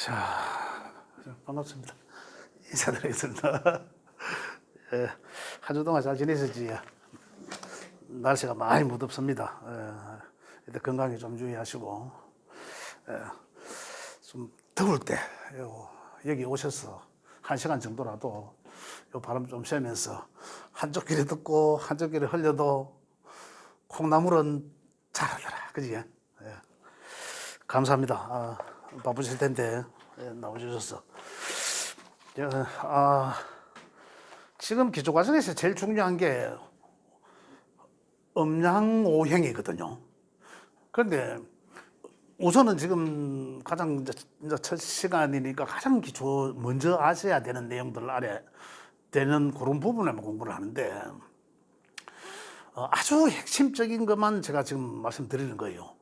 자, 반갑습니다. 인사드리겠습니다. 예, 한 주 동안 잘 지내셨지? 날씨가 많이 무덥습니다. 일단 건강에 좀 주의하시고, 좀 더울 때 여기 오셔서 1시간 정도라도 요 바람 좀 쐬면서 한쪽 귀를 듣고 한쪽 귀를 흘려도 콩나물은 자라더라. 그지? 예. 감사합니다. 바쁘실 텐데 나오셔서. 지금 기초 과정에서 제일 중요한 게 음양오행이거든요. 그런데 우선은 지금 가장 이제 첫 시간이니까 가장 기초 먼저 아셔야 되는 내용들 아래 되는 그런 부분에만 공부를 하는데 아주 핵심적인 것만 제가 지금 말씀드리는 거예요.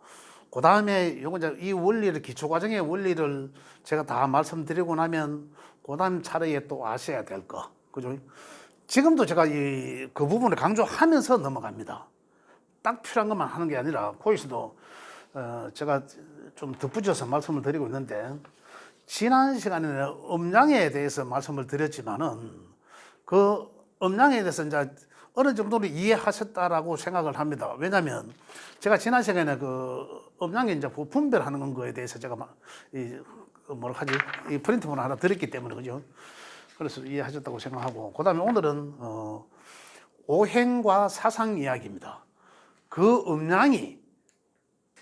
그 다음에 요거 이제 이 원리를 기초 과정의 원리를 제가 다 말씀드리고 나면 그 다음 차례에 또 아셔야 될 거, 그죠? 지금도 제가 그 부분을 강조하면서 넘어갑니다. 딱 필요한 것만 하는 게 아니라 거기서도 제가 좀 덧붙여서 말씀을 드리고 있는데 지난 시간에는 음양에 대해서 말씀을 드렸지만은 그 음양에 대해서 이제 어느 정도로 이해하셨다라고 생각을 합니다. 왜냐하면 제가 지난 시간에 그 음양의 이제 분별하는 거에 대해서 제가 이 프린트본을 하나 드렸기 때문에 그죠? 그래서 이해하셨다고 생각하고 그다음에 오늘은 오행과 사상 이야기입니다. 그 음양이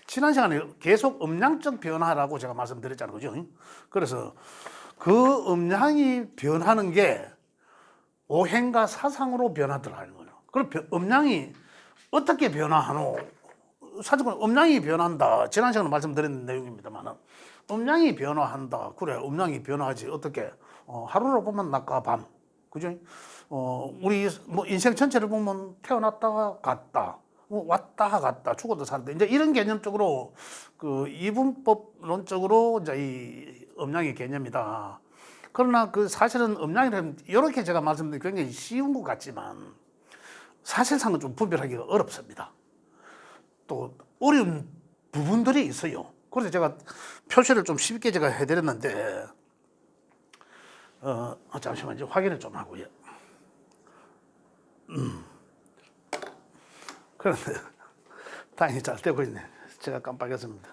지난 시간에 계속 음양적 변화라고 제가 말씀드렸잖아요, 그죠? 그래서 그 음양이 변하는 게 오행과 사상으로 변하더라는 거예요. 그럼 음양이 어떻게 변화하노? 사실은 음양이 변한다. 지난 시간에 말씀드린 내용입니다만, 음양이 변화한다. 그래, 음양이 변화하지. 어떻게? 하루로 보면 낮과 밤, 그죠? 우리 뭐 인생 전체를 보면 태어났다가 갔다, 왔다 갔다, 죽어도 살다. 이제 이런 개념적으로 그 이분법론적으로 이제 이 음양의 개념이다. 그러나 그 사실은 음양이라는 이렇게 제가 말씀드린 굉장히 쉬운 것 같지만 사실상은 좀 분별하기가 어렵습니다. 또 어려운 부분들이 있어요. 그래서 제가 표시를 좀 쉽게 제가 해드렸는데 잠시만요. 확인을 좀 하고요. 그런데 다행히 잘 되고 있네. 제가 깜빡했습니다.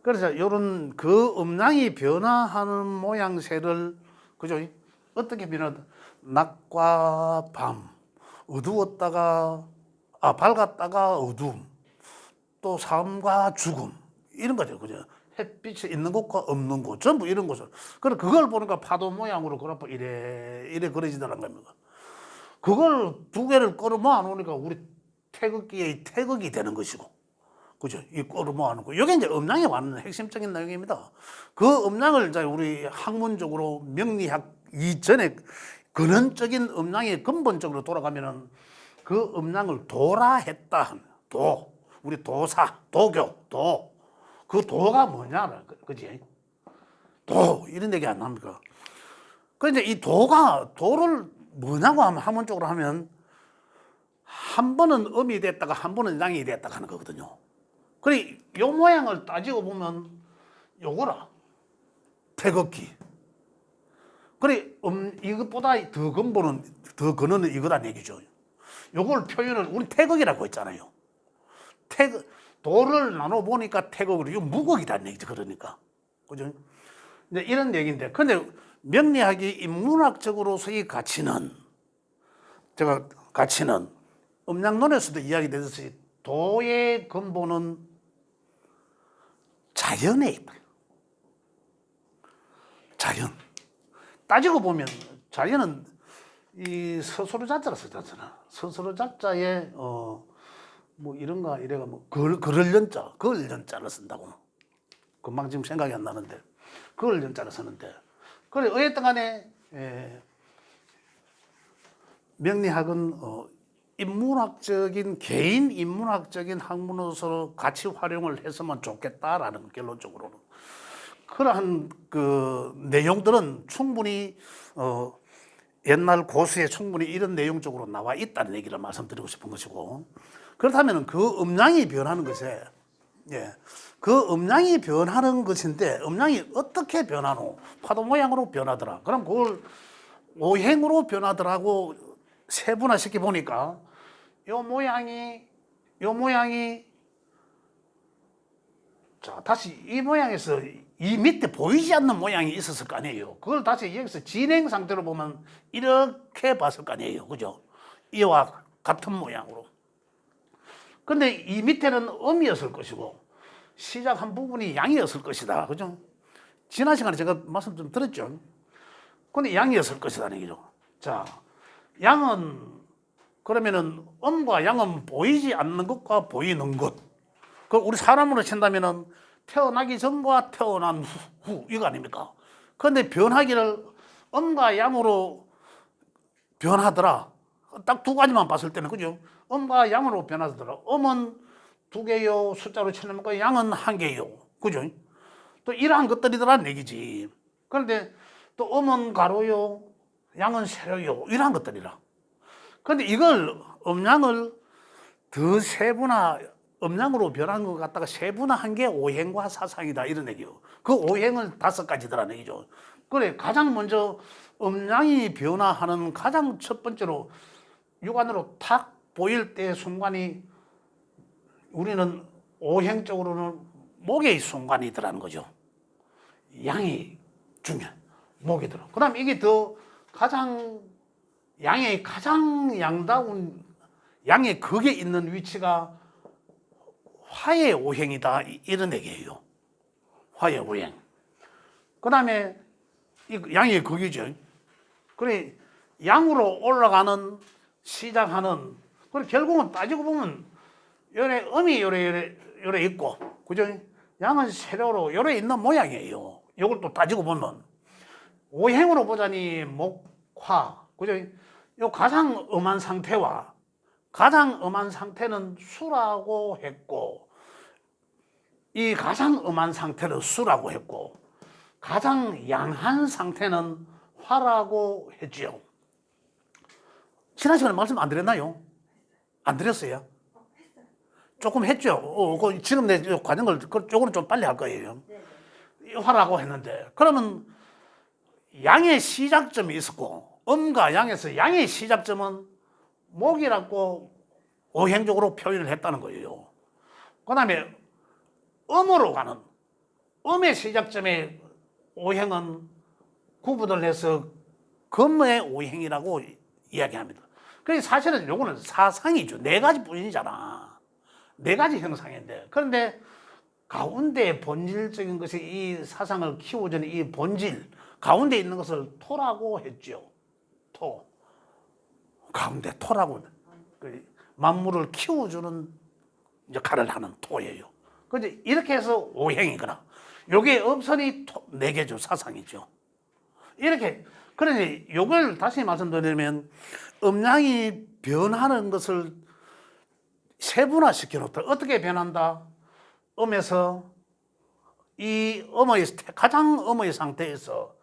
그래서 이런 그 음양이 변화하는 모양새를 그죠? 어떻게 변하다? 낮과 밤, 어두웠다가 밝았다가 어두움, 또 삶과 죽음 이런 거죠, 그죠? 햇빛이 있는 곳과 없는 곳 전부 이런 곳을. 그래 그걸 보니까 파도 모양으로 그래프 이래 그려지더란 겁니다. 그걸 두 개를 끌어 모아 놓으니까 우리 태극기의 태극이 되는 것이고, 그죠? 이 끌어 모아 놓고 이게 이제 음양에 관한 핵심적인 내용입니다. 그 음양을 이제 우리 학문적으로 명리학 이전에 근원적인 음양이 근본적으로 돌아가면은 그 음양을 도라 했다. 도. 우리 도사, 도교, 도. 그 도가 뭐냐, 그지? 도, 이런 얘기 안 납니까? 그런데 이 도를 뭐냐고 하면, 학문적으로 하면, 한 번은 음이 됐다가 한 번은 양이 됐다가 하는 거거든요. 그래, 요 모양을 따지고 보면, 요거라. 태극기. 그래, 이것보다 더 근원은 이거란 얘기죠. 요걸 표현을, 우리 태극이라고 했잖아요. 도를 나눠보니까 태극으로, 이거 무극이란 얘기죠. 그러니까. 그죠? 이제 이런 얘기인데, 근데 명리학이 인문학적으로서의 가치는, 음양론에서도 이야기되듯이 도의 근본은 자연에 있다. 자연. 따지고 보면 자연은 이 서술어 자자라 쓰잖아. 서술어 자자에 뭐 이런가 이래가 뭐 그럴 연자를 쓴다고. 금방 지금 생각이 안 나는데 그걸 연자를 쓰는데 그래 어쨌든 간에 명리학은 개인 인문학적인 학문으로서 같이 활용을 했으면 좋겠다라는 결론적으로는 그러한 그 내용들은 충분히 옛날 고수에 충분히 이런 내용적으로 나와 있다는 얘기를 말씀드리고 싶은 것이고, 그렇다면 그 음양이 변하는 것에 예. 그 음양이 변하는 것인데 음양이 어떻게 변하노? 파도 모양으로 변하더라. 그럼 그걸 오행으로 변하더라고 세분화시켜 보니까 요 모양이 자 다시 이 모양에서 이 밑에 보이지 않는 모양이 있었을 거 아니에요. 그걸 다시 여기서 진행 상태로 보면 이렇게 봤을 거 아니에요. 그죠? 이와 같은 모양으로. 근데 이 밑에는 음이었을 것이고 시작한 부분이 양이었을 것이다. 그죠? 지난 시간에 제가 말씀 좀 드렸죠. 근데 양이었을 것이다. 얘기죠. 자, 양은 그러면은 음과 양은 보이지 않는 것과 보이는 것. 그 우리 사람으로 친다면은 태어나기 전과 태어난 후 이거 아닙니까? 그런데 변하기를 음과 양으로 변하더라. 딱 두 가지만 봤을 때는 그죠? 음과 양으로 변하더라. 음은 두 개요 숫자로 쳐내면 양은 한 개요. 그죠? 또 이러한 것들이더란 얘기지. 그런데 또 음은 가로요, 양은 세로요. 이러한 것들이라. 그런데 이걸 음양을 더 세분화 음양으로 변한 것 갖다가 세분화한 게 오행과 사상이다 이런 얘기요. 그 오행은 5가지더라는 얘기죠. 그래 가장 먼저 음양이 변화하는 가장 첫 번째로 육안으로 탁 보일 때 순간이 우리는 오행적으로는 목의 순간이더라는 거죠. 양이 중요해. 목이 들어. 그 다음에 이게 더 가장 양의 가장 양다운 양의 극에 있는 위치가 화의 오행이다 이런 얘기예요. 화의 오행. 그 다음에 양의 극이죠. 그래 양으로 올라가는 시작하는 그래 결국은 따지고 보면 요래 음이 요래 있고 그죠? 양은 세로로 요래 있는 모양이에요. 이걸 또 따지고 보면 오행으로 보자니 목화 그죠? 요 가장 음한 상태와 가장 음한 상태는 수라고 했고 이 가장 음한 상태는 수라고 했고 가장 양한 상태는 화라고 했지요. 지난 시간에 말씀 안 드렸나요? 안 드렸어요? 조금 했죠. 지금 내 과정을 그쪽으로 좀 빨리 할 거예요. 화라고 했는데 그러면 양의 시작점이 있었고 음과 양에서 양의 시작점은 목이라고 오행적으로 표현을 했다는 거예요. 그 다음에 음으로 가는 음의 시작점의 오행은 구분을 해서 금의 오행이라고 이야기합니다. 그래서 사실은 요거는 사상이죠. 4가지 뿐이잖아. 4가지 형상인데 그런데 가운데 본질적인 것이 이 사상을 키워주는 이 본질 가운데 있는 것을 토라고 했죠. 토. 가운데 토라고 만물을 키워주는 역할을 하는 토예요. 그래서 이렇게 해서 오행이거나 요게 음선이 4개죠. 사상이죠. 이렇게 그러니 요걸 다시 말씀드리면 음양이 변하는 것을 세분화시켜 놓다. 어떻게 변한다? 음에서 이 음의 가장 음의 상태에서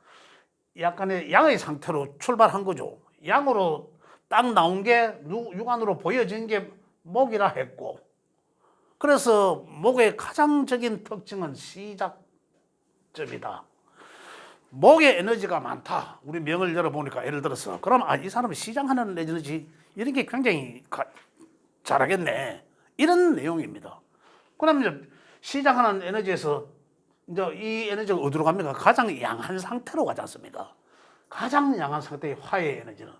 약간의 양의 상태로 출발한 거죠. 양으로 딱 나온 게 육안으로 보여진 게 목이라 했고 그래서 목의 가장적인 특징은 시작점이다. 목의 에너지가 많다. 우리 명을 열어보니까 예를 들어서 그럼 이 사람이 시작하는 에너지 이런 게 굉장히 잘하겠네. 이런 내용입니다. 그러면 시작하는 에너지에서 이제 이 에너지가 어디로 갑니까? 가장 양한 상태로 가지 않습니까? 가장 양한 상태의 화의 에너지는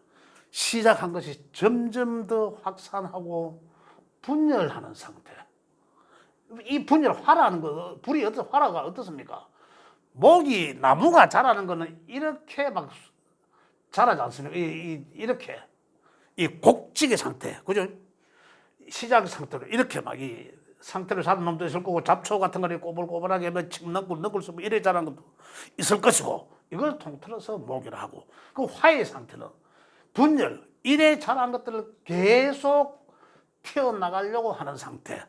시작한 것이 점점 더 확산하고 분열하는 상태. 이 분열 화라는 거, 불이 화라가 어떻습니까? 목이 나무가 자라는 거는 이렇게 막 자라지 않습니까? 이렇게 이 곡직의 상태, 그죠? 시작 상태로 이렇게 막 이 상태를 잡은 놈도 있을 거고 잡초 같은 거를 꼬불꼬불하게 뭐 너굴 수 이래 자라는 것도 있을 것이고 이걸 통틀어서 목이라 하고 그 화의 상태는 분열 이래 자란 것들을 계속 튀어나가려고 하는 상태.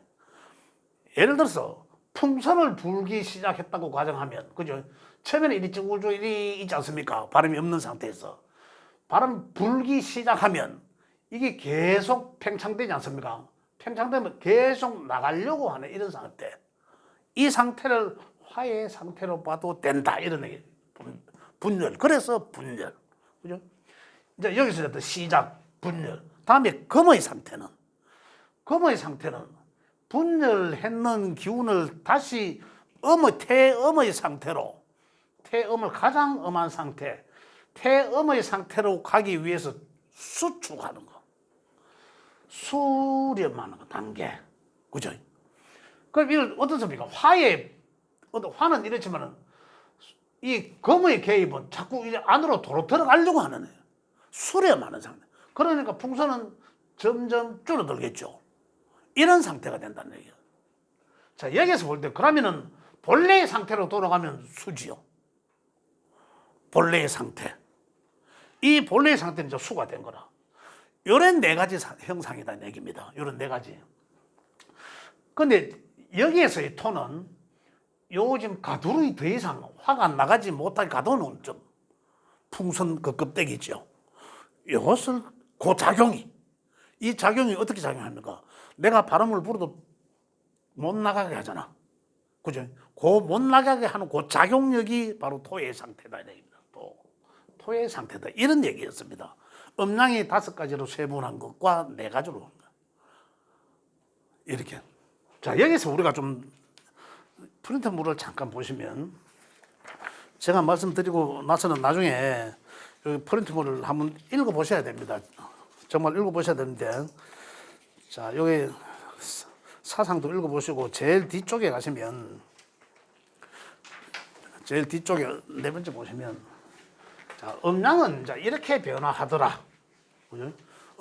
예를 들어서 풍선을 불기 시작했다고 가정하면 그죠? 처음에는 이리 쭈글쭈글 이리 있지 않습니까? 바람이 없는 상태에서 바람 불기 시작하면 이게 계속 팽창되지 않습니까? 팽창되면 계속 나가려고 하는 이런 상태. 이 상태를 화의 상태로 봐도 된다. 이런 얘기. 분열. 그래서 분열. 그죠? 이제 여기서 시작, 분열. 다음에 금의 상태는 분열했는 기운을 다시 태음의 상태로, 태음을 가장 음한 상태, 태음의 상태로 가기 위해서 수축하는 거. 수렴하는 거, 단계. 그죠? 그럼 이걸 어떻습니까? 화는 이렇지만은 이 금의 개입은 자꾸 이제 안으로 도로 들어가려고 하는 거예요. 수렴하는 상태. 그러니까 풍선은 점점 줄어들겠죠. 이런 상태가 된다는 얘기예요. 자, 여기서 볼 때 그러면은 본래의 상태로 돌아가면 수지요. 본래의 상태. 이 본래의 상태는 이제 수가 된 거라. 요런 네 가지 형상이다 얘기입니다. 요런 네 가지. 근데 여기에서의 톤은 요즘 가두리 더 이상 화가 나가지 못하게 가둬놓은 좀 풍선 그 껍데기죠. 이것을 이 작용이 어떻게 작용합니까? 내가 바람을 불어도 못 나가게 하잖아. 그죠? 못 나가게 하는 그 작용력이 바로 토의 상태다. 토의 상태다. 이런 얘기였습니다. 음양이 5가지로 세분한 것과 4가지로. 이렇게. 자, 여기서 우리가 좀 프린트물을 잠깐 보시면, 제가 말씀드리고 나서는 나중에 여기 프린트물을 한번 읽어보셔야 됩니다. 정말 읽어보셔야 되는데, 자, 여기 사상도 읽어보시고, 제일 뒤쪽에 가시면, 제일 뒤쪽에 4번째 보시면, 자, 음양은 이제 이렇게 변화하더라. 그죠?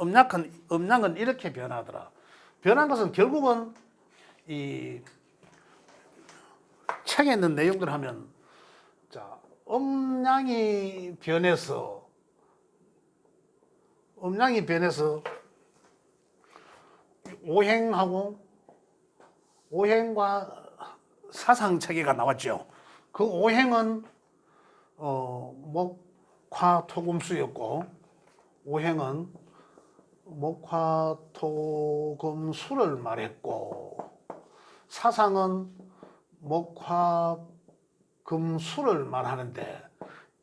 음양은 이렇게 변하더라. 변한 것은 결국은 이 책에 있는 내용들 하면, 자, 음양이 변해서 오행과 사상 체계가 나왔죠. 그 오행은 목화토금수였고, 오행은 목화토금수를 말했고, 사상은 목화금수를 말하는데,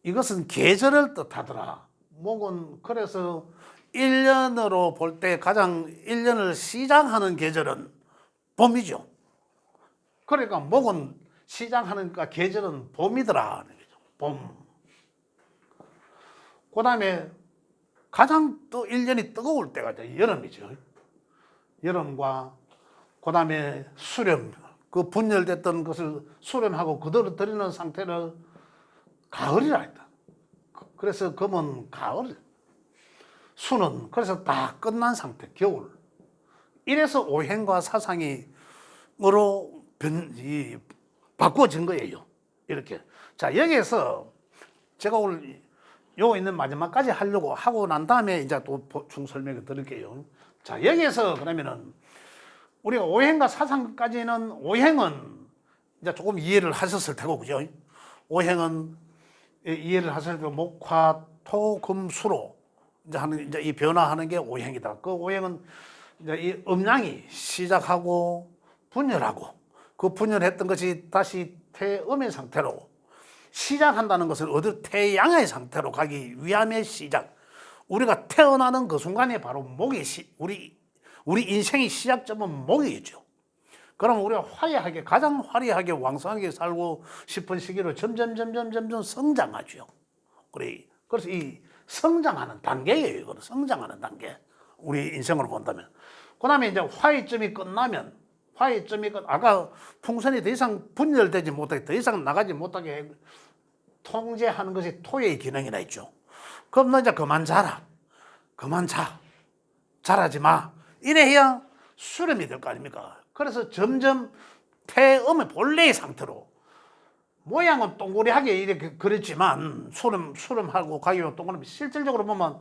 이것은 계절을 뜻하더라. 목은 그래서 1년으로 볼 때 가장 1년을 시작하는 계절은 봄이죠. 그러니까 목은 시작하니까 계절은 봄이더라. 봄. 그 다음에 가장 또 1년이 뜨거울 때가 여름이죠. 여름과 그 다음에 수렴, 그 분열됐던 것을 수렴하고 그대로 들이는 상태를 가을이라 했다. 그래서 금은 가을, 수는 그래서 다 끝난 상태, 겨울. 이래서 오행과 사상으로 바꿔진 거예요. 이렇게. 자, 여기에서 제가 오늘 요 있는 마지막까지 하려고 하고 난 다음에 이제 또 보충 설명을 드릴게요. 자, 여기에서 그러면은 우리가 오행과 사상까지는, 오행은 이제 조금 이해를 하셨을 테고, 그죠? 오행은 이해를 하셨을 테고, 목화, 토, 금, 수로 이제 이 변화하는 게 오행이다. 그 오행은 이제 이 음양이 시작하고 분열하고, 그 분열했던 것이 다시 태음의 상태로 시작한다는 것을 태양의 상태로 가기 위함의 시작. 우리가 태어나는 그 순간에 바로 목이 우리 인생의 시작점은 목이죠. 그럼 우리가 가장 화려하게 왕성하게 살고 싶은 시기로 점점 성장하죠. 그래서 이 성장하는 단계예요. 이거는 성장하는 단계. 우리 인생으로 본다면. 그 다음에 이제 화의점이 끝나면, 아까 풍선이 더 이상 분열되지 못하게, 더 이상 나가지 못하게 통제하는 것이 토의 기능이라 있죠. 그럼 너 이제 그만 자라. 그만 자. 잘하지 마. 이래야 수렴이 될 거 아닙니까? 그래서 점점 태음의 본래의 상태로, 모양은 동그랗게 이렇게 그랬지만 수렴하고 가기로 동그랗게, 실질적으로 보면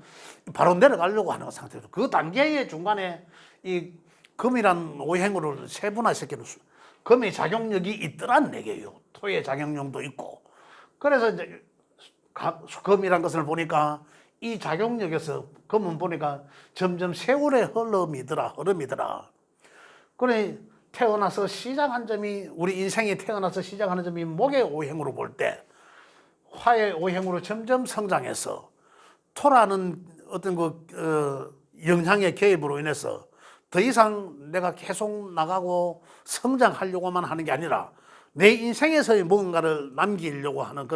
바로 내려가려고 하는 상태죠. 그 단계의 중간에 이 금이란 오행으로 세분화시키는 금의 작용력이 있더란 얘기예요. 토의 작용력도 있고. 그래서 이제 금이란 것을 보니까 이 작용력에서 금은 보니까 점점 세월의 흐름이더라. 그래, 태어나서 시작한 점이 우리 인생이 태어나서 시작하는 점이 목의 오행으로 볼 때 화의 오행으로 점점 성장해서 토라는 어떤 영향의 개입으로 인해서 더 이상 내가 계속 나가고 성장하려고만 하는 게 아니라 내 인생에서의 뭔가를 남기려고 하는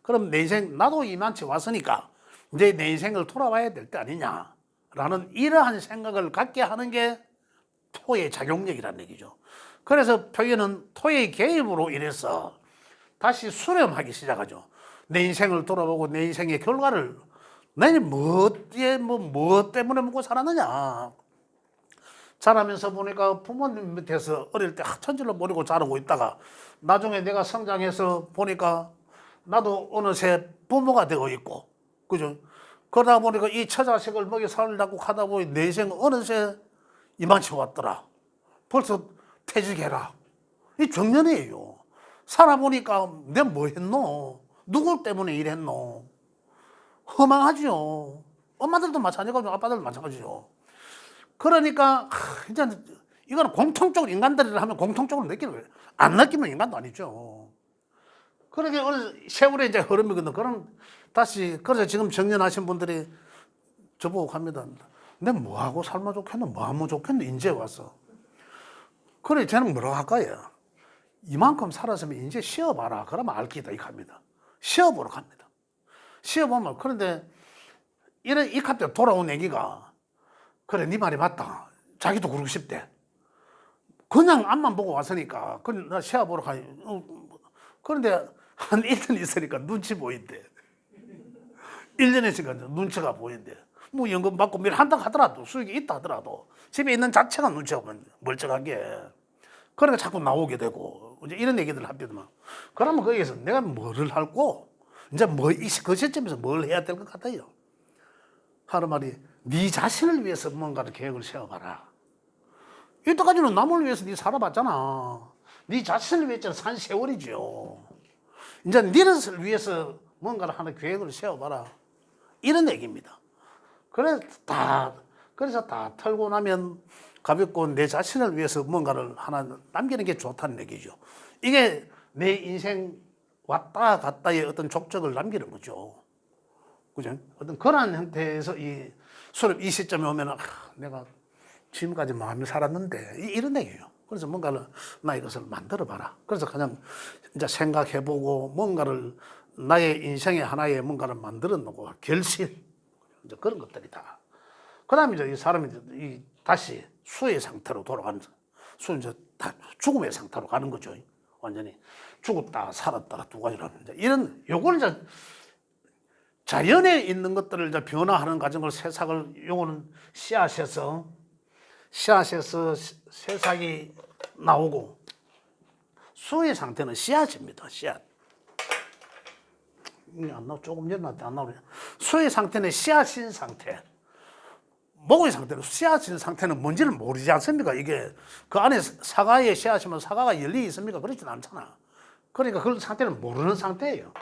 그럼 내 인생 나도 이만치 왔으니까 이제 내 인생을 돌아봐야 될 때 아니냐라는 이러한 생각을 갖게 하는 게 토의 작용력이라는 얘기죠. 그래서 표현은 토의 개입으로 인해서 다시 수렴하기 시작하죠. 내 인생을 돌아보고 내 인생의 결과를 나는 뭐 때문에 먹고 살았느냐. 자라면서 보니까 부모님 밑에서 어릴 때 천질로 모르고 자라고 있다가 나중에 내가 성장해서 보니까 나도 어느새 부모가 되고 있고, 그죠? 그러다 보니까 이 처자식을 먹여 살려고 하다 보니 내 인생은 어느새 이만치 왔더라. 벌써 퇴직해라. 이 정년이에요. 살아보니까 내가 뭐 했노? 누구 때문에 일했노? 허망하죠. 엄마들도 마찬가지고 아빠들도 마찬가지죠. 그러니까 이제 이거는 공통적으로 인간들이 하면 공통적으로 느끼는 거예요. 안 느끼면 인간도 아니죠. 그러게 어느 세월의 이제 흐름이거든. 그럼 다시 그래서 지금 정년하신 분들이 저보고 합니다. 내가 뭐 하고 살면 좋겠노? 뭐 하면 좋겠노? 이제 와서. 그래 저는 뭐라고 할까요? 이만큼 살았으면 이제 쉬어봐라. 그러면 알기다 이렇게 합니다. 쉬어보러 갑니다. 쉬어보면 그런데 이런 이 갑자기 돌아온 얘기가 그래 네 말이 맞다. 자기도 그러고 싶대. 그냥 앞만 보고 왔으니까 그래 나 쉬어보러 가. 그런데 한 1년 있으니까 눈치 보인대. 1년 있으니까 눈치가 보인대. 뭐 연금 받고 일 한다 하더라도 수익이 있다 하더라도 집에 있는 자체가 눈치가 멀쩡한 게 그러니까 자꾸 나오게 되고 이제 이런 얘기들을 합니다만 그러면 거기에서 내가 뭐를 할고 이제 그 시점에서 뭘 해야 될 것 같아요. 하는 말이 네 자신을 위해서 뭔가를 계획을 세워봐라. 이때까지는 남을 위해서 네 살아봤잖아. 네 자신을 위해서 산 세월이죠. 이제 너를 위해서 뭔가를 하는 계획을 세워봐라. 이런 얘기입니다. 그래서 다 털고 나면 가볍고 내 자신을 위해서 뭔가를 하나 남기는 게 좋다는 얘기죠. 이게 내 인생 왔다 갔다의 어떤 족적을 남기는 거죠. 그죠? 어떤 그런 형태에서 이 시점에 오면 내가 지금까지 마음이 살았는데 이런 얘기예요. 그래서 뭔가를 나 이것을 만들어 봐라. 그래서 그냥 이제 생각해보고 뭔가를 나의 인생의 하나의 뭔가를 만들어 놓고 결실 이제 그런 것들이다. 그다음에 이제 이 사람이 다시 수의 상태로 돌아가는 수 이제 다 죽음의 상태로 가는 거죠. 완전히 죽었다 살았다 두 가지로 하는데 이런 요걸 이제 자연에 있는 것들을 이제 변화하는 과정을 새싹을 요거는 씨앗에서 새싹이 나오고 수의 상태는 씨앗입니다. 씨앗. 안 나오 조금 열났다 안 나오네. 수의 상태는 씨앗인 상태. 목의 상태는 씨앗인 상태는 뭔지를 모르지 않습니까? 이게 그 안에 사과의 씨앗이면 사과가 열리 있습니까? 그렇진 않잖아. 그러니까 그 상태는 모르는 상태예요.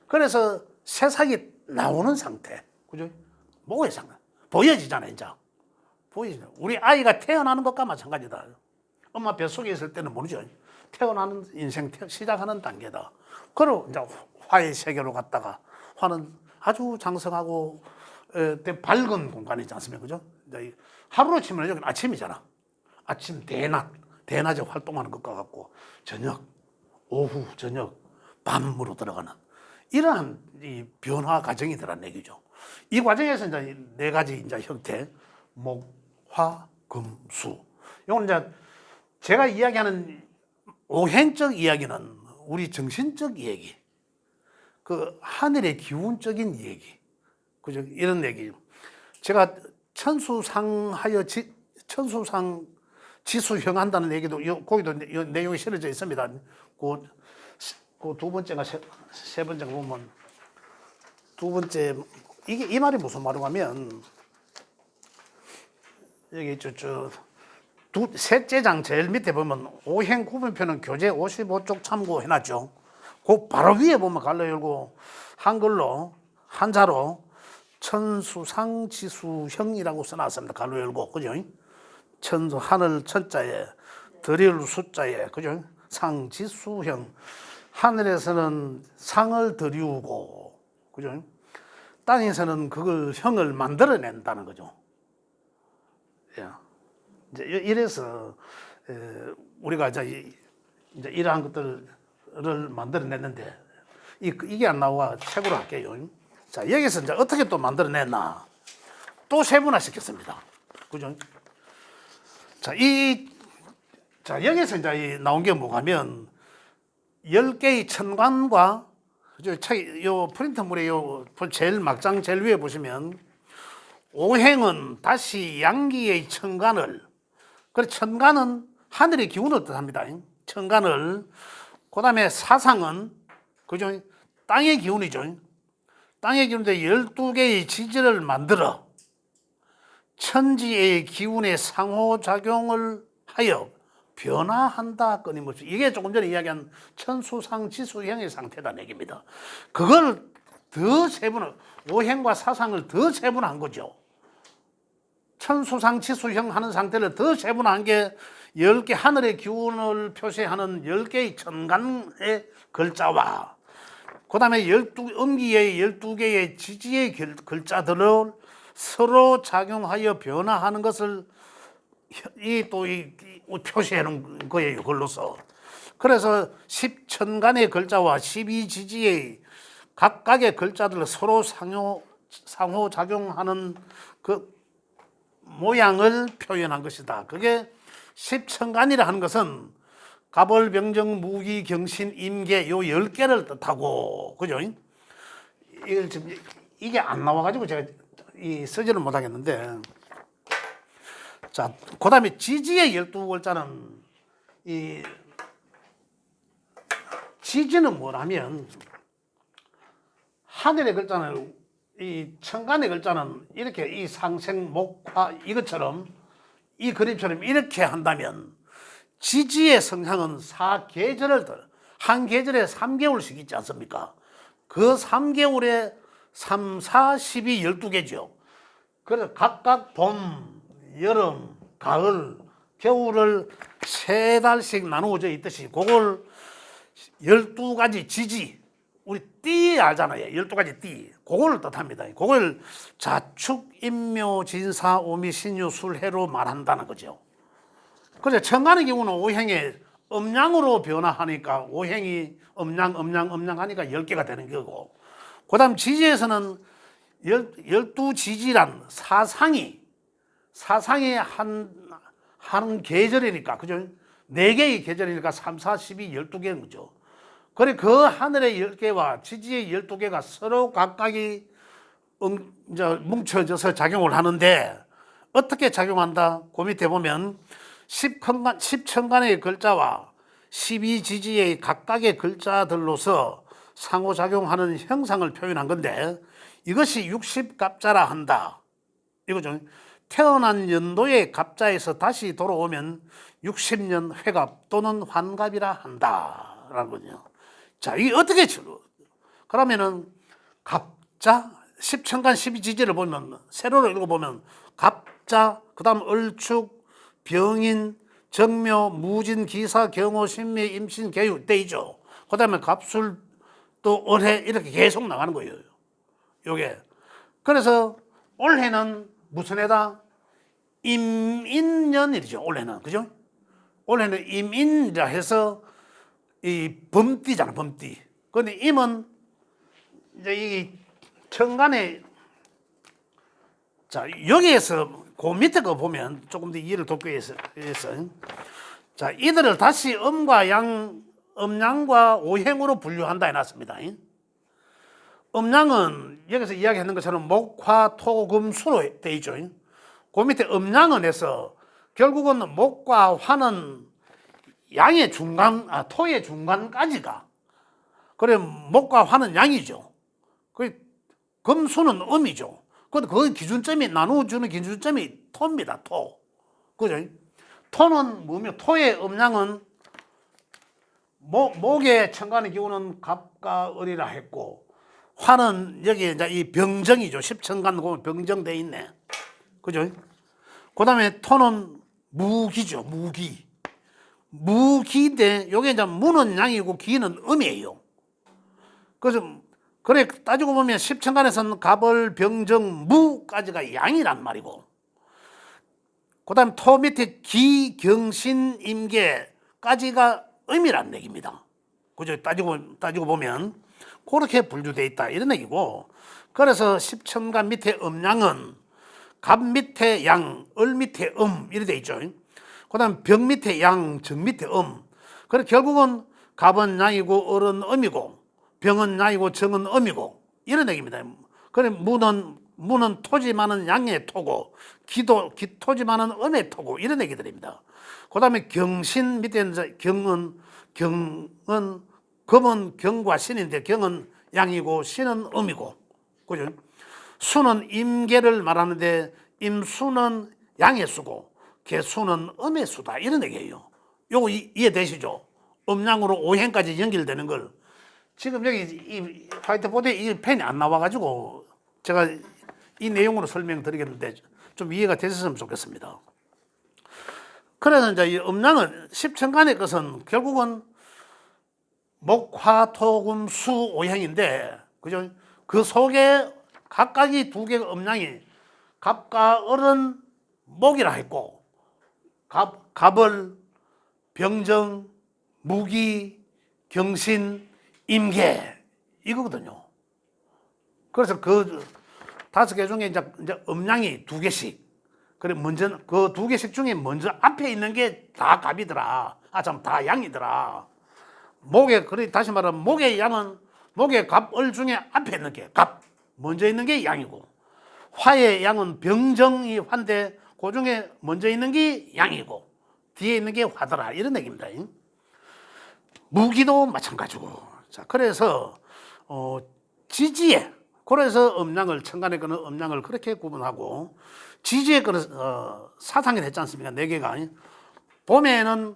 그래서 새싹이 나오는 상태, 그죠? 목의 상태 보여지잖아요, 이제 보이죠. 우리 아이가 태어나는 것과 마찬가지다. 엄마 뱃속에 있을 때는 모르죠. 태어나는 인생 시작하는 단계다. 그리고 이제 화의 세계로 갔다가 화는 아주 장성하고 밝은 공간이지 않습니까? 그죠? 이제 하루로 치면 여기는 아침이잖아. 아침 대낮에 활동하는 것과 같고 저녁, 오후, 저녁, 밤으로 들어가는 이러한 이 변화 과정이더란 얘기죠. 이 과정에서 이제 네 가지 이제 형태, 목, 화, 금, 수. 이건 이제 제가 이야기하는 오행적 이야기는 우리 정신적 얘기, 그 하늘의 기운적인 얘기, 그죠? 이런 얘기. 제가 천수상 지수형 한다는 얘기도 거기도 내용이 실어져 있습니다. 그 두 번째가 세 번째가 보면 두 번째 이 말이 무슨 말이냐면 여기 셋째 장 제일 밑에 보면 오행 구분표는 교재 55쪽 참고해놨죠. 그 바로 위에 보면 갈라 열고 한글로 한자로 천수상지수형이라고 써놨습니다. 갈로 열고 그죠? 천수 하늘 천자에 드릴 숫자에, 그죠? 상지수형. 하늘에서는 상을 드리우고, 그죠? 땅에서는 그걸 형을 만들어낸다는 거죠. 예. 이제 이래서 우리가 이제 이러한 것들을 만들어냈는데 이게 안 나와 책으로 할게요. 자, 여기서 이제 어떻게 또 만들어냈나 또 세분화 시켰습니다. 그죠? 자, 여기서 이제 나온 게 뭐냐면 10개의 천간과 그죠? 요 프린터물에 요 제일 막장 제일 위에 보시면 오행은 다시 양기의 천간을, 그래 천간은 하늘의 기운을 뜻합니다. 천간을, 그 다음에 사상은 그죠? 땅의 기운이죠. 땅의 기운인데 12개의 지지를 만들어 천지의 기운의 상호작용을 하여 변화한다 끊임없이. 이게 조금 전에 이야기한 천수상지수형의 상태라는 얘기입니다. 그걸 더 세분화, 오행과 사상을 더 세분화한 거죠. 천수상지수형 하는 상태를 더 세분화한 게 10개 하늘의 기운을 표시하는 10개의 천간의 글자와 그 다음에 음기의 12개의 지지의 글자들을 서로 작용하여 변화하는 것을 표시해 놓은 거예요, 글로서. 그래서 10천간의 글자와 12지지의 각각의 글자들 서로 상호작용하는 그 모양을 표현한 것이다. 그게 10천간이라 하는 것은 갑월병정 무기경신 임계 요 10개를 뜻하고, 그죠? 이게 안 나와가지고 제가 쓰지를 못하겠는데, 자, 그 다음에 지지의 12글자는 지지는 뭐라면 하늘의 글자는 이 천간의 글자는 이렇게 이 상생 목화 이것처럼 이 그림처럼 이렇게 한다면 지지의 성향은 4계절을 한 계절에 3개월씩 있지 않습니까? 그 3개월에 3, 4, 12, 12개죠. 그래서 각각 봄, 여름, 가을, 겨울을 3달씩 나누어져 있듯이 그걸 12가지 지지, 우리 띠 알잖아요. 12가지 띠. 그걸 뜻합니다. 그걸 자축, 인묘, 진사, 오미, 신유, 술해로 말한다는 거죠. 그래서 천간의 경우는 오행에 음양으로 변화하니까 오행이 음양 하니까 10개가 되는 거고, 그 다음 지지에서는 12지지란 사상이 한 계절이니까, 그죠? 4개의 계절이니까 3, 4, 12, 12개인 거죠. 그래, 그 하늘의 10개와 지지의 12개가 서로 각각이 이제 뭉쳐져서 작용을 하는데, 어떻게 작용한다? 그 밑에 보면 10천간의 글자와 12지지의 각각의 글자들로서 상호작용하는 형상을 표현한 건데, 이것이 60갑자라 한다. 이거죠. 태어난 연도의 갑자에서 다시 돌아오면 60년 회갑 또는 환갑이라 한다라는 거죠. 자, 이게 어떻게 그러면은 갑자 10천간 12지지를 보면 세로로 읽어보면 갑자, 그 다음 을축, 병인, 정묘, 무진, 기사, 경호, 신미, 임신, 개유 때이죠. 그 다음에 갑술, 또 올해 이렇게 계속 나가는 거예요. 요게. 그래서 올해는 무슨 해다? 임인년일이죠. 올해는. 그죠? 올해는 임인이라 해서 이 범띠잖아, 범띠. 근데 임은 이제 이 천간에, 자, 여기에서 그 밑에 거 보면 조금 더 이해를 돕기 위해서 자, 이들을 다시 음과 양, 음양과 오행으로 분류한다 해놨습니다. 음양은 여기서 이야기하는 것처럼 목, 화, 토, 금, 수로 되어 있죠. 그 밑에 음양은 해서 결국은 목과 화는 양의 중간, 토의 중간까지가. 그래, 목과 화는 양이죠. 그 금수는 음이죠. 근데 그 기준점이 나누어주는 기준점이 토입니다. 토. 그죠? 토는 뭐며, 토의 음양은 목의 천간의 기운은 갑과 을이라 했고, 화는 여기 이제 이 병정이죠. 10천간 보면 병정돼 있네. 그죠? 그 다음에 토는 무기죠. 무기. 무기인데 요게 이제 무는 양이고 기는 음이에요. 그래서 그래 따지고 보면 십천간에서는 갑을 병정 무까지가 양이란 말이고, 그다음 토 밑에 기 경신 임계까지가 음이란 얘기입니다. 그죠? 따지고 보면 그렇게 분류되어 있다 이런 얘기고, 그래서 십천간 밑에 음양은 갑 밑에 양, 을 밑에 이렇게 돼 있죠. 그다음 병 밑에 양, 정 밑에 그래 결국은 갑은 양이고 을은 음이고 병은 양이고 정은 음이고 이런 얘기입니다. 그래 무는 토지만은 양의 토고 토지만은 음의 토고 이런 얘기들입니다. 그다음에 경신 밑에 이제 경은 금은 경과 신인데 경은 양이고 신은 음이고, 그죠? 수는 임계를 말하는데 임수는 양의 수고 개수는 음의 수다 이런 얘기예요. 요거 이해되시죠? 음양으로 오행까지 연결되는 걸 지금 여기 이 화이트보드에 이 펜이 안 나와가지고 제가 이 내용으로 설명드리겠는데 좀 이해가 되셨으면 좋겠습니다. 그래서 이제 이 음양은 십천간의 것은 결국은 목, 화, 토, 금, 수 오행인데, 그죠? 그 속에 각각이 두 개의 음양이 갑과 을은 목이라 했고, 갑을 병정, 무기, 경신, 임계 이거거든요. 그래서 그 5개 중에 이제 음양이 2개씩. 그래 먼저 그 2개씩 중에 먼저 앞에 있는 게 다 갑이더라. 다 양이더라. 그래 다시 말하면 목의 양은 목의 갑, 을 중에 앞에 있는 게 갑, 먼저 있는 게 양이고, 화의 양은 병정이 화인데 그 중에 먼저 있는 게 양이고 뒤에 있는 게 화더라 이런 얘기입니다. 무기도 마찬가지고. 자, 그래서 지지에 그래서 음양을 천간의 거는 음양을 그렇게 구분하고, 지지의 거는 사상이 됐지 않습니까? 4개가. 봄에는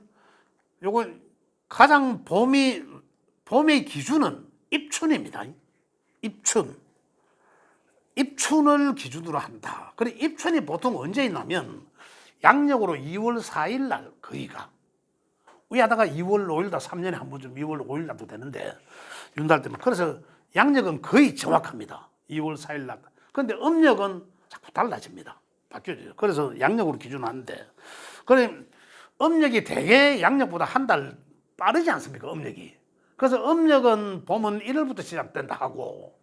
요거 가장 봄의 기준은 입춘입니다. 입춘을 기준으로 한다. 그래 입춘이 보통 언제 있냐면 양력으로 2월 4일 날 거의가. 위하다가 2월 5일 날 3년에 한 번쯤 2월 5일 날도 되는데 윤달 때만. 그래서 양력은 거의 정확합니다. 2월 4일 날. 그런데 음력은 자꾸 달라집니다. 바뀌어져요. 그래서 양력으로 기준하는데, 그래 음력이 대개 양력보다 한 달 빠르지 않습니까? 음력이. 그래서 음력은 봄은 1월부터 시작된다 하고,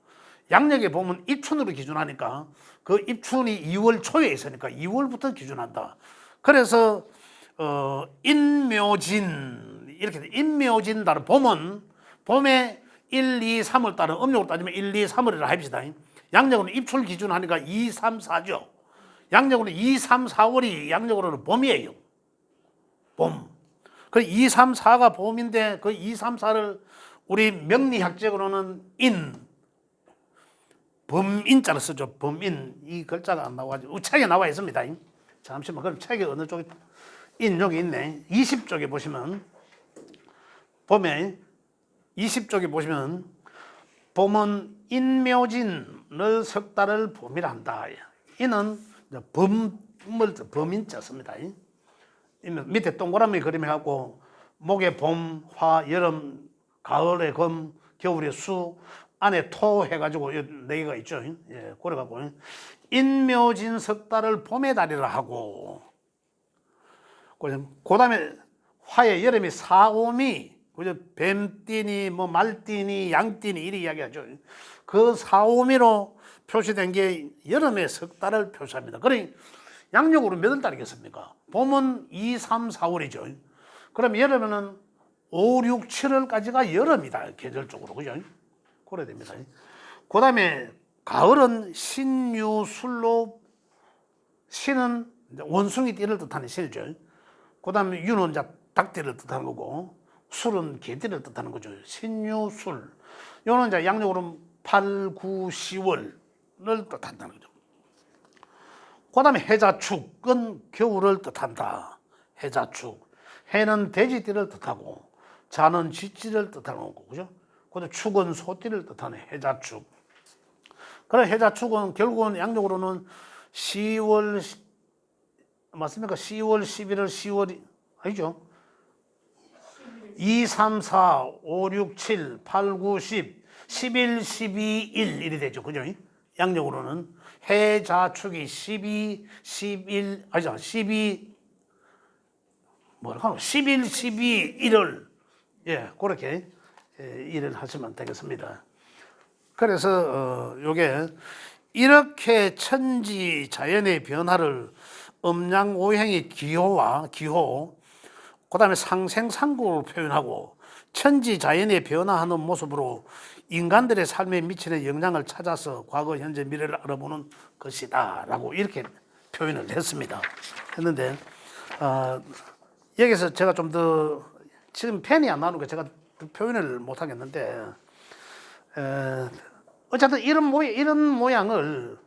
양력에 보면 입춘으로 기준하니까 그 입춘이 2월 초에 있으니까 2월부터 기준한다. 그래서 인묘진 이렇게 돼. 인묘진 달은 봄에 1, 2, 3월 달은 음력으로 따지면 1, 2, 3월이라 합시다. 양력으로는 입출 기준하니까 2, 3, 4죠. 양력으로는 2, 3, 4월이 양력으로는 봄이에요. 봄. 그 2, 3, 4가 봄인데 그 2, 3, 4를 우리 명리학적으로는 범인자를 쓰죠. 범인. 이 글자가 안 나와가지고 책에 나와 있습니다. 잠시만. 그럼 책에 어느 쪽에 여기 있네. 20쪽에 보시면 봄에 20쪽에 보시면 봄은 인묘진을 석 달을 봄이라 한다. 이는 범인자 씁니다. 밑에 동그라미 그림해갖고 목에 봄, 화, 여름, 가을에 검, 겨울에 수, 안에 토 해가지고 4개가 있죠. 예, 그래갖고 인묘진 석 달을 봄의 달이라 하고, 그 다음에 화의 여름이 사오미, 그죠? 뱀띠니 뭐 말띠니 양띠니 이렇게 이야기하죠. 그 사오미로 표시된 게 여름의 석 달을 표시합니다. 그러니 양력으로 몇 달이겠습니까? 봄은 2, 3, 4월이죠. 그럼 여름에는 5, 6, 7월까지가 여름이다. 계절적으로. 그죠? 그래 됩니다. 그 다음에 가을은 신유술로, 신은 원숭이띠를 뜻하는 신이죠. 그 다음에 유는 닭띠를 뜻하는 거고, 술은 개띠를 뜻하는 거죠. 신유술. 요는 이제 양력으로 8, 9, 10월을 뜻한다는 거죠. 그 다음에 해자축은 겨울을 뜻한다. 해자축. 해는 돼지띠를 뜻하고, 자는 쥐띠를 뜻하는 거고, 그죠? 그다음 축은 소띠를 뜻하는 해자축. 그래 해자축은 결국은 양력으로는 10월 맞습니까? 10월, 11월, 10월이 아니죠. 2, 3, 4, 5, 6, 7, 8, 9, 10, 11, 12, 1 일이 되죠. 그죠? 양력으로는 해자축이 12, 11, 아니죠. 12, 뭐라고 하노? 11, 12, 1을, 예, 그렇게 일을 하시면 되겠습니다. 그래서, 요게, 이렇게 천지 자연의 변화를 음양오행의 기호와 기호, 그 다음에 상생상국을 표현하고 천지 자연의 변화하는 모습으로 인간들의 삶에 미치는 영향을 찾아서 과거, 현재, 미래를 알아보는 것이다 라고 이렇게 표현을 했는데 여기서 제가 좀 더 지금 펜이 안 나오니까 제가 표현을 못 하겠는데 어쨌든 이런 모양을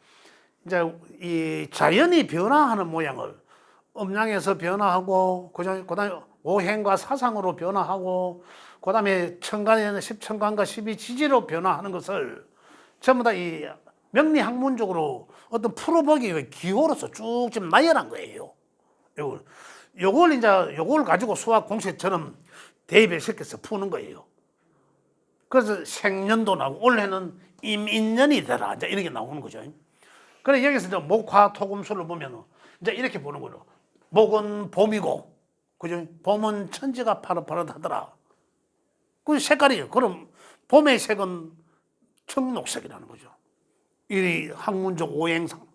이제 이 자연이 변화하는 모양을 음양에서 변화하고 그다음에 오행과 사상으로 변화하고 그다음에 천간에는 10천간과 12지지로 변화하는 것을 전부 다 이 명리학문적으로 어떤 풀어보기 기호로서 쭉 지금 나열한 거예요. 요걸 가지고 수학 공식처럼 대입을 시켜서 푸는 거예요. 그래서 생년도 나오고 올해는 임인년이 되라 이제 이렇게 나오는 거죠. 그래 여기서 이제 목화토금술을 보면 이제 이렇게 보는 거예요. 목은 봄이고, 그죠? 봄은 천지가 파릇파릇하더라. 그 색깔이에요. 그럼 봄의 색은 청록색이라는 거죠. 이 학문적 오행상.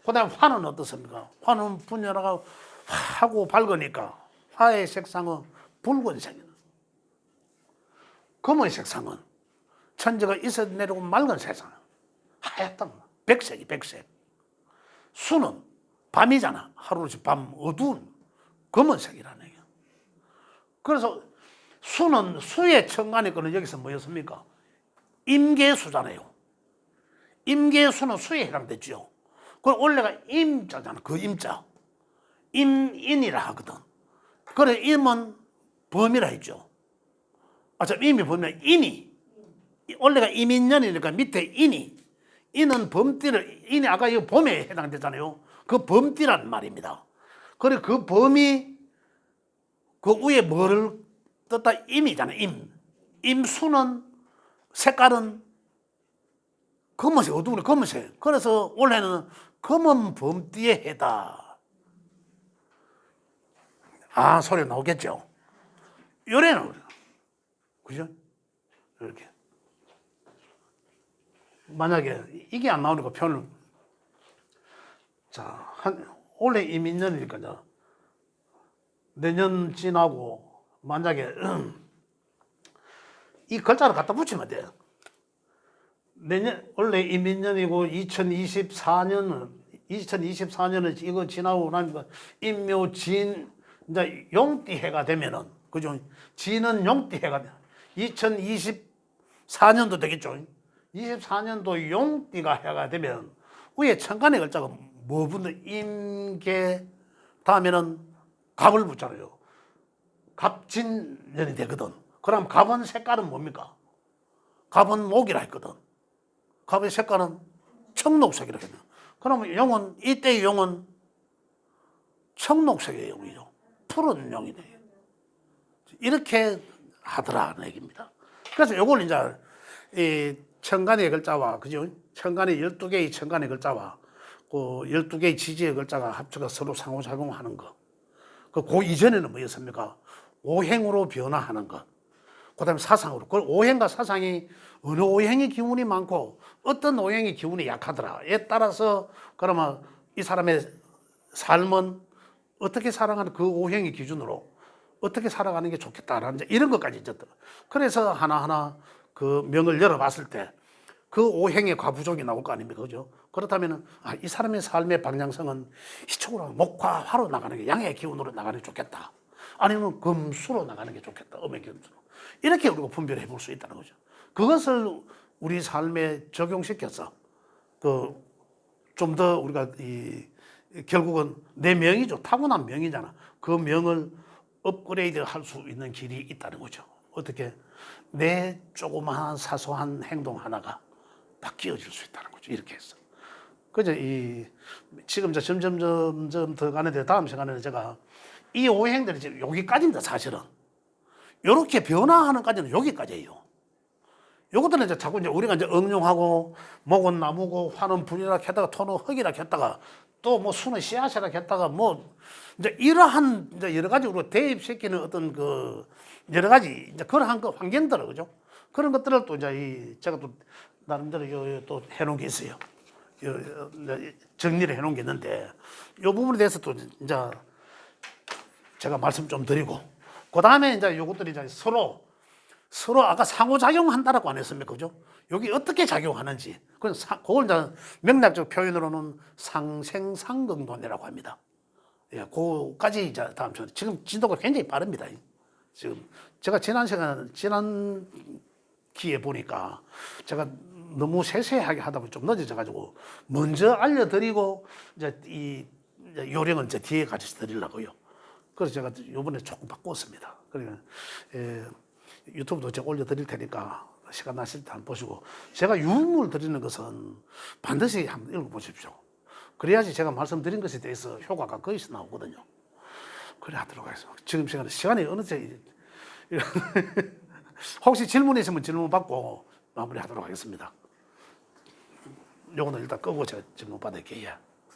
그다음 화는 어떻습니까? 화는 분열하고 하고 밝으니까 화의 색상은 붉은색이에요. 검은 색상은 천지가 있어 내려고 맑은 색상. 하얗다. 백색이 백색. 수는 밤이잖아. 하루씩 밤 어두운 검은색이라는 얘기야. 그래서 수는 수의 천간의 거는 여기서 뭐였습니까? 임계수잖아요. 임계수는 수에 해당되죠. 그럼 원래가 임자잖아. 그 임자. 임인이라 하거든. 그래 임은 범이라 했죠. 임이 범이라 인이. 원래가 임인년이니까 밑에 인이. 인은 범띠를, 인이 아까 이 범에 해당되잖아요. 그 범띠란 말입니다. 그래 그 범이 그 위에 뭐를 떴다? 임이잖아요. 임수는 색깔은 검은색, 어두운 검은색. 그래서 원래는 검은 범띠의 해다. 소리 나오겠죠? 요래는 그죠? 이렇게. 만약에 이게 안 나오니까 표현을 올해 임인년이니까요. 내년 지나고 만약에 이 글자를 갖다 붙이면 돼요. 원래 임인년이고 2024년은 이거 지나고 나니까 임묘진 이제 용띠해가 되면은 그죠? 진은 용띠해가 돼. 2024년도 되겠죠. 24년도 용띠가 해가 되면 위에 천간의 글자가 뭐 붙는 임계 다음에는 갑을 붙잖아요. 갑진년이 되거든. 그럼 갑은 색깔은 뭡니까? 갑은 목이라 했거든. 갑의 색깔은 청록색이라 했거든. 그러면 용은 이때의 용은 청록색의 용이죠. 푸른 용이 돼요. 이렇게 하더라는 얘기입니다. 그래서 요걸 이제 이 천간의 글자와 그죠? 천간의 12개의 천간의 글자와 그 12개의 지지의 글자가 합쳐서 서로 상호작용하는 것. 그 이전에는 뭐였습니까? 오행으로 변화하는 것. 그 다음에 사상으로. 그 오행과 사상이 어느 오행의 기운이 많고 어떤 오행의 기운이 약하더라에 따라서 그러면 이 사람의 삶은 어떻게 살아가는 그 오행의 기준으로 어떻게 살아가는 게 좋겠다라는 이런 것까지 있었다. 그래서 하나하나 그 명을 열어봤을 때 그 오행의 과부족이 나올 거 아닙니까? 그죠? 그렇다면 이 사람의 삶의 방향성은 이쪽으로 목화, 화로 나가는 게 양의 기운으로 나가는 게 좋겠다. 아니면 금수로 나가는 게 좋겠다. 음의 기운으로. 이렇게 우리가 분별해 볼 수 있다는 거죠. 그것을 우리 삶에 적용시켜서 좀 더 우리가 결국은 내 명이죠. 타고난 명이잖아. 그 명을 업그레이드 할 수 있는 길이 있다는 거죠. 어떻게? 내 조그마한 사소한 행동 하나가 바뀌어질 수 있다는 거죠. 이렇게 해서. 그죠? 지금 점점 더 가는데 다음 시간에는 제가 이 오행들이 지금 여기까지입니다, 사실은. 요렇게 변화하는까지는 여기까지예요. 요것들은 이제 자꾸 이제 우리가 이제 응용하고 목은 나무고 화는 불이라 했다가 토는 흙이라 했다가 또 뭐 수는 씨앗이라 했다가 뭐 이제 이러한 이제 여러 가지로 대입시키는 어떤 그 여러 가지 이제 그러한 그 환경들 그죠? 그런 것들을 또 이제 제가 또 나름대로 또 해놓은 게 있어요. 이제 정리를 해놓은 게 있는데 요 부분에 대해서 또 이제 제가 말씀 좀 드리고 그 다음에 이제 요것들이 이제 서로 아까 상호작용한다라고 안 했습니까? 그죠? 여기 어떻게 작용하는지. 그걸 이제 맥락적 표현으로는 상생상극론이라고 합니다. 예, 그까지 이제 다음 주에. 지금 진도가 굉장히 빠릅니다. 지금 제가 지난 기회에 보니까 제가 너무 세세하게 하다 보니 좀 늦어져가지고 먼저 알려드리고 이제 요령은 이제 뒤에 같이 드리려고요. 그래서 제가 이번에 조금 바꿨습니다. 그러니까 유튜브도 제가 올려드릴 테니까 시간 나실 때 한번 보시고 제가 유물 드리는 것은 반드시 한번 읽어보십시오. 그래야지 제가 말씀드린 것에 대해서 효과가 거기서 나오거든요. 그래 하도록 하겠습니다. 지금 시간이 어느새 혹시 질문 있으면 질문 받고 마무리하도록 하겠습니다. 요거는 일단 끄고 제가 질문 받을게요.